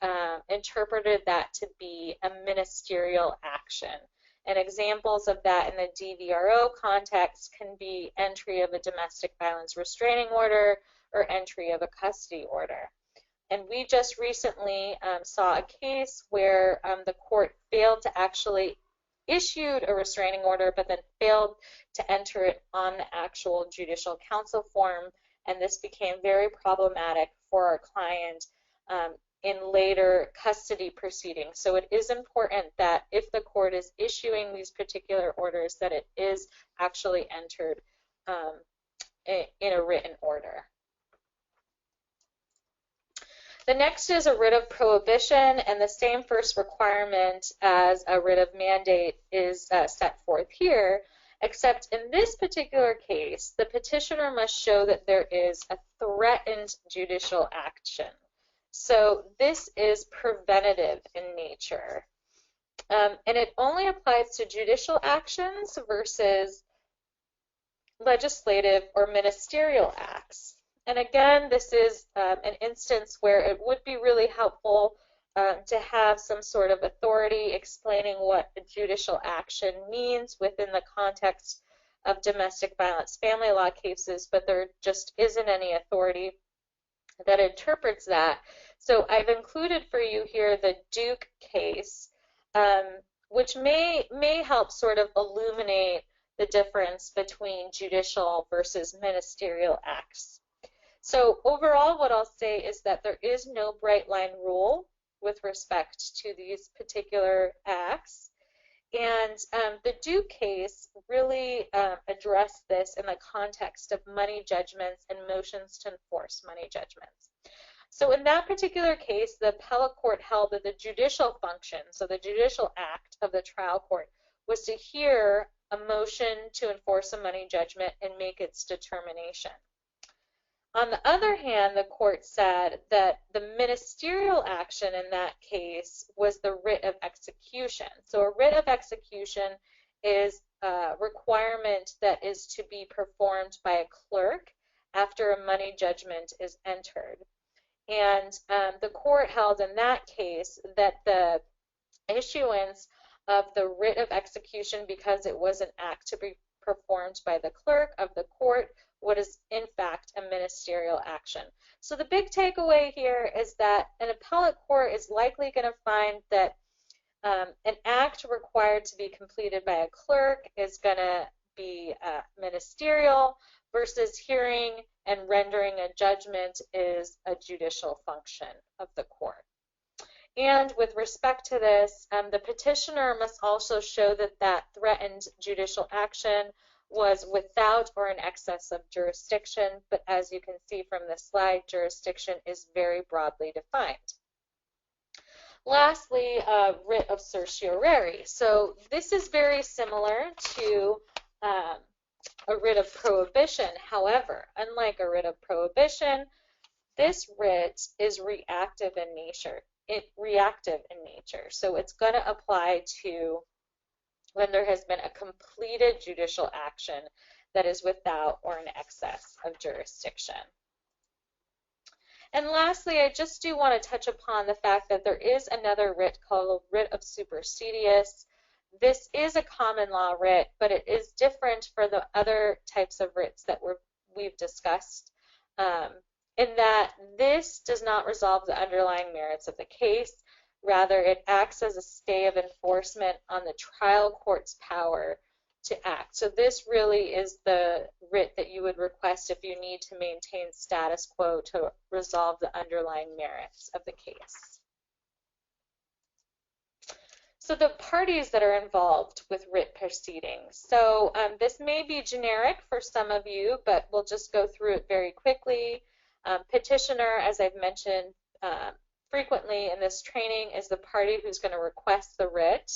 interpreted that to be a ministerial action. And examples of that in the DVRO context can be entry of a domestic violence restraining order or entry of a custody order. And we just recently saw a case where the court failed to actually issue a restraining order, but then failed to enter it on the actual judicial counsel form, and this became very problematic for our client in later custody proceedings. So it is important that if the court is issuing these particular orders, that it is actually entered in a written order. The next is a writ of prohibition, and the same first requirement as a writ of mandate is set forth here, except in this particular case, the petitioner must show that there is a threatened judicial action. So this is preventative in nature, and it only applies to judicial actions versus legislative or ministerial acts. And again, this is an instance where it would be really helpful to have some sort of authority explaining what a judicial action means within the context of domestic violence family law cases, but there just isn't any authority that interprets that. So I've included for you here the Duke case, which may help sort of illuminate the difference between judicial versus ministerial acts. So overall, what I'll say is that there is no bright line rule with respect to these particular acts. And the Duke case really addressed this in the context of money judgments and motions to enforce money judgments. So in that particular case, the appellate court held that the judicial function, so the judicial act of the trial court, was to hear a motion to enforce a money judgment and make its determination. On the other hand, the court said that the ministerial action in that case was the writ of execution. So a writ of execution is a requirement that is to be performed by a clerk after a money judgment is entered. And the court held in that case that the issuance of the writ of execution, because it was an act to be performed by the clerk of the court, what is in fact a ministerial action. So the big takeaway here is that an appellate court is likely going to find that an act required to be completed by a clerk is going to be ministerial, versus hearing and rendering a judgment is a judicial function of the court. And with respect to this, the petitioner must also show that that threatened judicial action was without or in excess of jurisdiction, but as you can see from the slide, jurisdiction is very broadly defined. Lastly, writ of certiorari. So this is very similar to a writ of prohibition. However, unlike a writ of prohibition, this writ is reactive in nature. So it's going to apply to when there has been a completed judicial action that is without or in excess of jurisdiction. And lastly, I just do want to touch upon the fact that there is another writ called writ of supersedious. This is a common law writ, but it is different for the other types of writs that we've discussed, in that this does not resolve the underlying merits of the case. Rather, it acts as a stay of enforcement on the trial court's power to act. So this really is the writ that you would request if you need to maintain status quo to resolve the underlying merits of the case. So the parties that are involved with writ proceedings. So this may be generic for some of you, but we'll just go through it very quickly. Petitioner, as I've mentioned frequently in this training, is the party who's going to request the writ.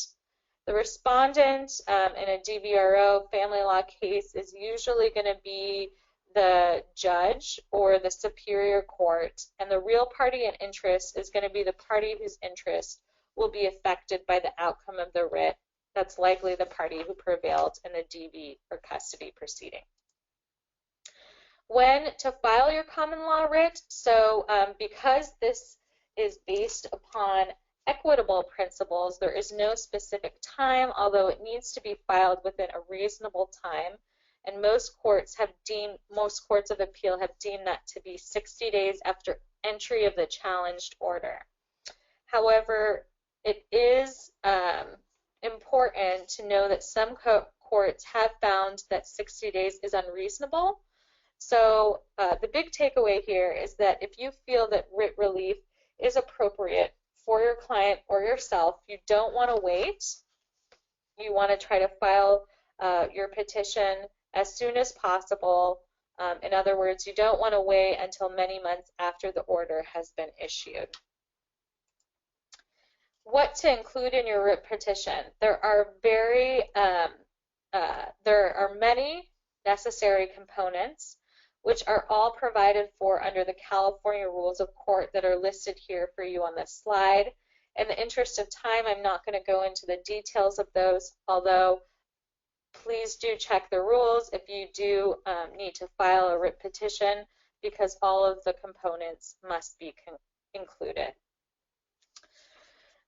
The respondent in a DVRO family law case is usually going to be the judge or the superior court, and the real party in interest is going to be the party whose interest will be affected by the outcome of the writ. That's likely the party who prevailed in the DV or custody proceeding. When to file your common law writ, so because this is based upon equitable principles, there is no specific time, although it needs to be filed within a reasonable time, and most courts of appeal have deemed that to be 60 days after entry of the challenged order. However, it is important to know that some courts have found that 60 days is unreasonable. So the big takeaway here is that if you feel that writ relief is appropriate for your client or yourself, you don't want to wait. You want to try to file your petition as soon as possible. In other words, you don't want to wait until many months after the order has been issued. What to include in your writ petition? There are many necessary components, which are all provided for under the California Rules of Court that are listed here for you on this slide. In the interest of time, I'm not going to go into the details of those, although please do check the rules if you do need to file a writ petition, because all of the components must be included.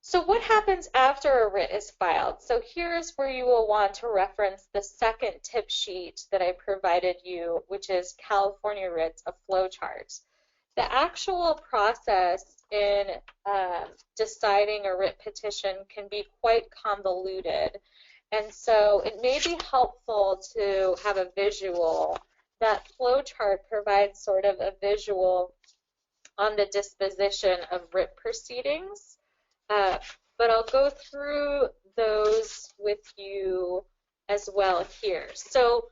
So what happens after a writ is filed? So here's where you will want to reference the second tip sheet that I provided you, which is California Writs, a flowchart. The actual process in deciding a writ petition can be quite convoluted, and so it may be helpful to have a visual. That flowchart provides sort of a visual on the disposition of writ proceedings. But I'll go through those with you as well here. So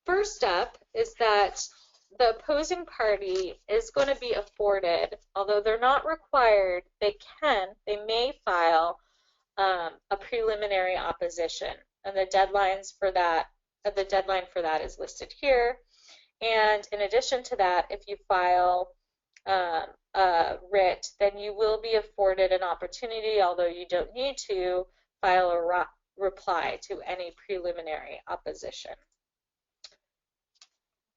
first up is that the opposing party is going to be afforded, although they're not required, they may file a preliminary opposition, and the deadline for that is listed here. And in addition to that, if you file a writ, then you will be afforded an opportunity, although you don't need to, file a reply to any preliminary opposition.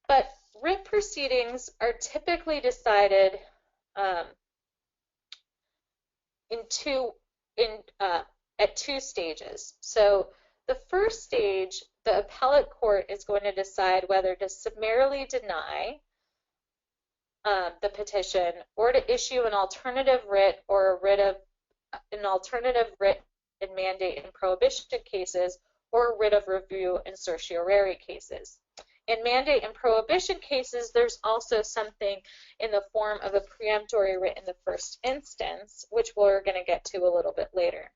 But writ proceedings are typically decided um, at two stages. So the first stage, the appellate court is going to decide whether to summarily deny the petition or to issue an alternative writ or an alternative writ in mandate and prohibition cases or a writ of review in certiorari cases. In mandate and prohibition cases, there's also something in the form of a preemptory writ in the first instance, which we're going to get to a little bit later.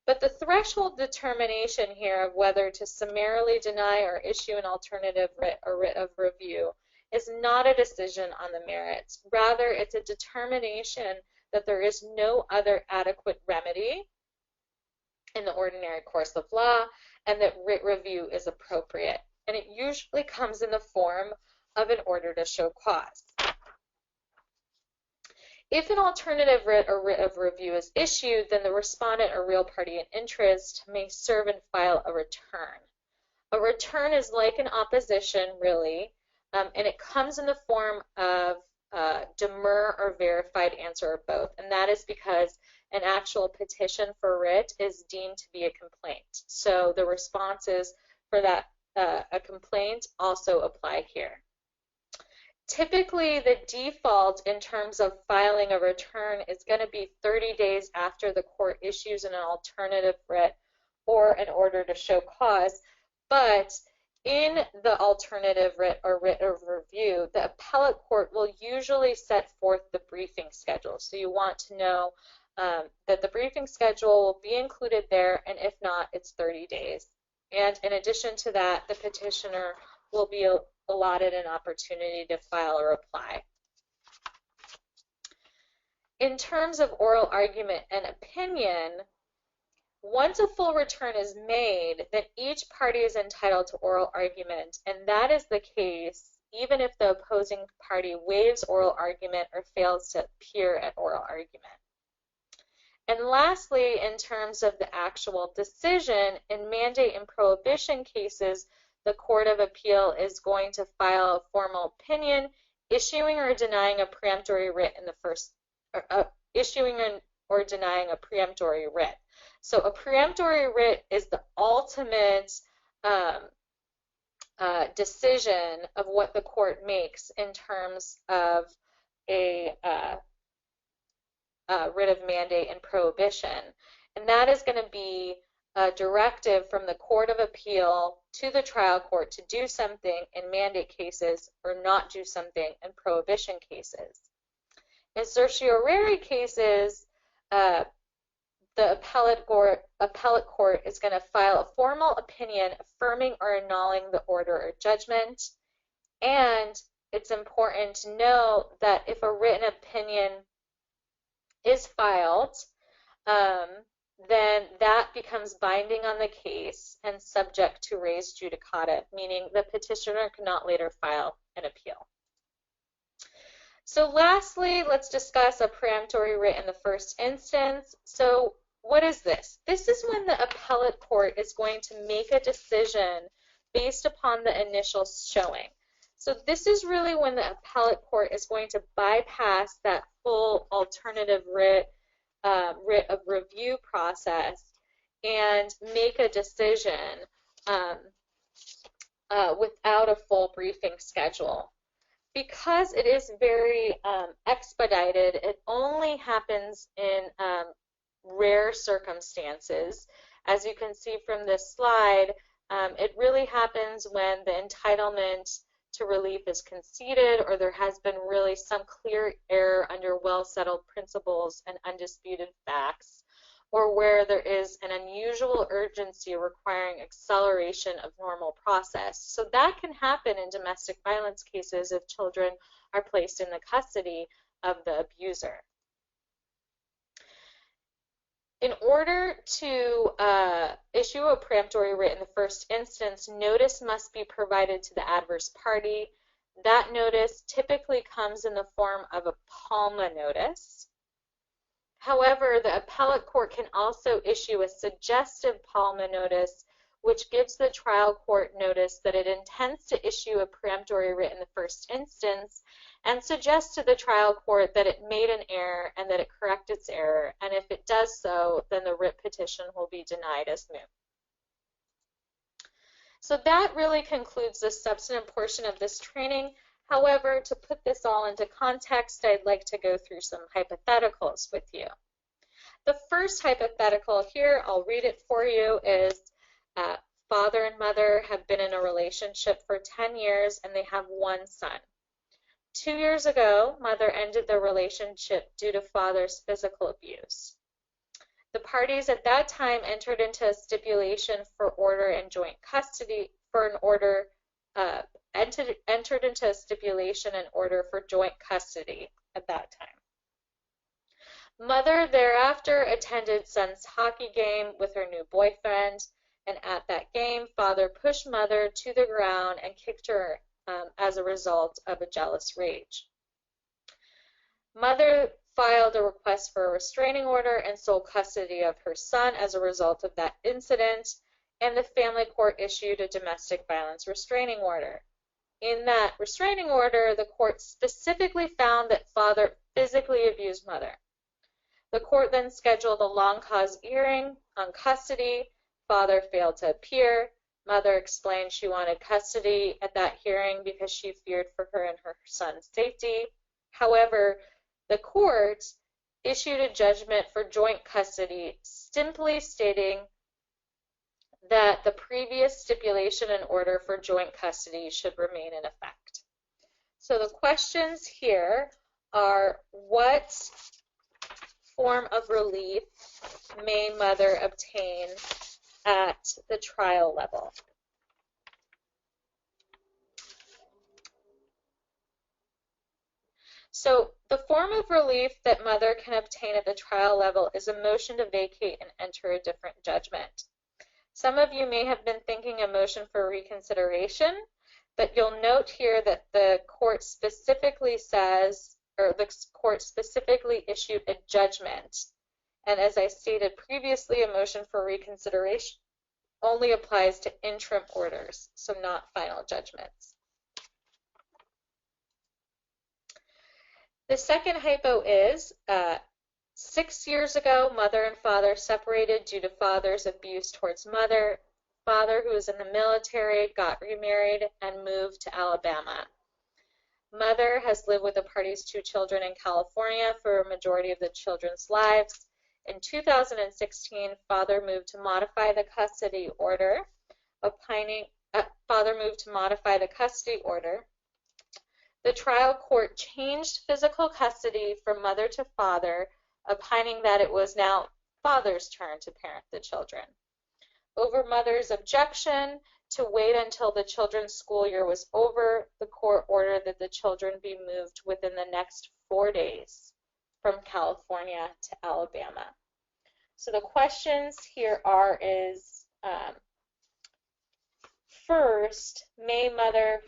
But the threshold determination here of whether to summarily deny or issue an alternative writ or writ of review is not a decision on the merits. Rather, it's a determination that there is no other adequate remedy in the ordinary course of law and that writ review is appropriate. And it usually comes in the form of an order to show cause. If an alternative writ or writ of review is issued, then the respondent or real party in interest may serve and file a return. A return is like an opposition, really, and it comes in the form of demur or verified answer or both, and that is because an actual petition for writ is deemed to be a complaint. So the responses for that a complaint also apply here. Typically, the default in terms of filing a return is going to be 30 days after the court issues an alternative writ or an order to show cause, but in the alternative writ or writ of review, the appellate court will usually set forth the briefing schedule. So you want to know that the briefing schedule will be included there, and if not, it's 30 days. And in addition to that, the petitioner will be allotted an opportunity to file a reply. In terms of oral argument and opinion, once a full return is made, then each party is entitled to oral argument, and that is the case even if the opposing party waives oral argument or fails to appear at oral argument. And lastly, in terms of the actual decision, in mandate and prohibition cases, the Court of Appeal is going to file a formal opinion, issuing or denying a preemptory writ in the first, issuing or denying a preemptory writ. So a preemptory writ is the ultimate decision of what the court makes in terms of a writ of mandate and prohibition. And that is going to be a directive from the Court of Appeal to the trial court to do something in mandate cases or not do something in prohibition cases. In certiorari cases, the appellate court is going to file a formal opinion affirming or annulling the order or judgment. And it's important to know that if a written opinion is filed, then that becomes binding on the case and subject to res judicata, meaning the petitioner cannot later file an appeal. So lastly, let's discuss a preemptory writ in the first instance. So what is this? This is when the appellate court is going to make a decision based upon the initial showing. So this is really when the appellate court is going to bypass that full alternative writ of review process and make a decision without a full briefing schedule. Because it is very expedited, it only happens in rare circumstances. As you can see from this slide, it really happens when the entitlement to relief is conceded or there has been really some clear error under well-settled principles and undisputed facts, or where there is an unusual urgency requiring acceleration of normal process. So that can happen in domestic violence cases if children are placed in the custody of the abuser. In order to issue a preemptory writ in the first instance, notice must be provided to the adverse party. That notice typically comes in the form of a PALMA notice. However, the appellate court can also issue a suggestive PALMA notice, which gives the trial court notice that it intends to issue a peremptory writ in the first instance and suggests to the trial court that it made an error and that it correct its error, and if it does so, then the writ petition will be denied as moot. So that really concludes the substantive portion of this training. However, to put this all into context, I'd like to go through some hypotheticals with you. The first hypothetical here, I'll read it for you, is father and mother have been in a relationship for 10 years and they have one son. 2 years ago, mother ended the relationship due to father's physical abuse. The parties at that time entered into a stipulation for order and joint custody entered into a stipulation and order for joint custody at that time. Mother thereafter attended son's hockey game with her new boyfriend, and at that game, father pushed mother to the ground and kicked her as a result of a jealous rage. Mother filed a request for a restraining order and sole custody of her son as a result of that incident, and the family court issued a domestic violence restraining order. In that restraining order, the court specifically found that father physically abused mother. The court then scheduled a long cause hearing on custody. Father failed to appear. Mother explained she wanted custody at that hearing because she feared for her and her son's safety. However, the court issued a judgment for joint custody, simply stating that the previous stipulation and order for joint custody should remain in effect. So the questions here are, what form of relief may mother obtain at the trial level? So the form of relief that mother can obtain at the trial level is a motion to vacate and enter a different judgment. Some of you may have been thinking a motion for reconsideration, but you'll note here that the court specifically says, or the court specifically issued a judgment. And as I stated previously, a motion for reconsideration only applies to interim orders, so not final judgments. The second hypo is 6 years ago, mother and father separated due to father's abuse towards mother. Father, who was in the military, got remarried and moved to Alabama. Mother has lived with the party's 2 children in California for a majority of the children's lives. In 2016, father moved to modify the custody order. Father moved to modify the custody order. The trial court changed physical custody from mother to father, opining that it was now father's turn to parent the children. Over mother's objection to wait until the children's school year was over, the court ordered that the children be moved within the next 4 days from California to Alabama. So the questions here are first, may mother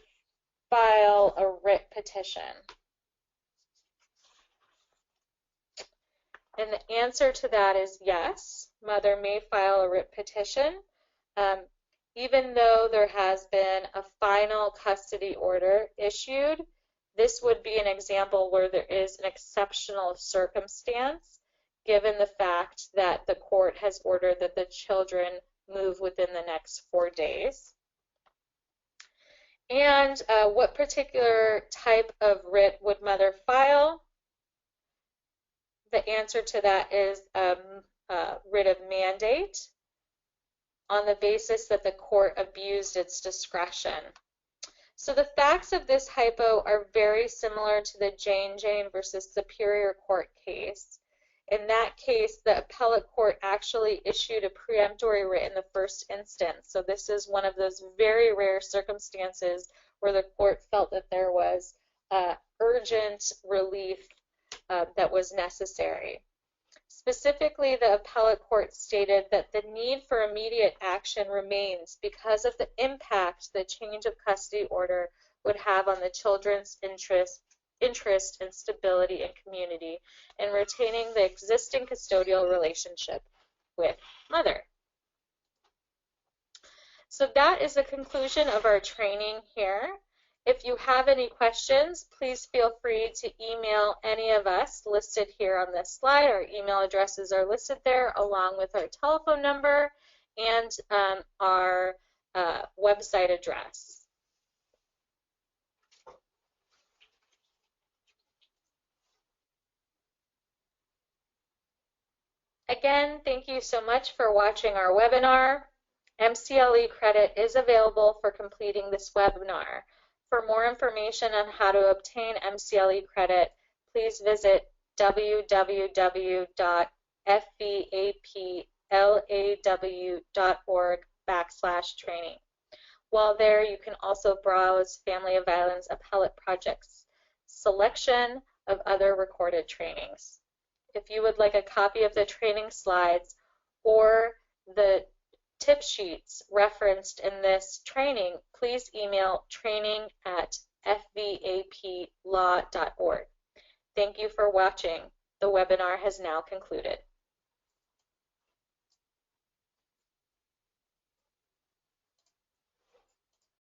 file a writ petition? And the answer to that is yes, mother may file a writ petition. Even though there has been a final custody order issued, this would be an example where there is an exceptional circumstance, given the fact that the court has ordered that the children move within the next 4 days. And what particular type of writ would mother file? The answer to that is writ of mandate, on the basis that the court abused its discretion. So the facts of this hypo are very similar to the Jane versus Superior Court case. In that case, the appellate court actually issued a preemptory writ in the first instance. So this is one of those very rare circumstances where the court felt that there was urgent relief that was necessary. Specifically, the appellate court stated that the need for immediate action remains because of the impact the change of custody order would have on the children's interest and stability in community, and retaining the existing custodial relationship with mother. So that is the conclusion of our training here. If you have any questions, please feel free to email any of us listed here on this slide. Our email addresses are listed there along with our telephone number and our website address. Again, thank you so much for watching our webinar. MCLE credit is available for completing this webinar. For more information on how to obtain MCLE credit, please visit www.faplaw.org/training. While there, you can also browse Family of Violence Appellate Project's selection of other recorded trainings. If you would like a copy of the training slides or the tip sheets referenced in this training, please email training@fvaplaw.org. Thank you for watching. The webinar has now concluded.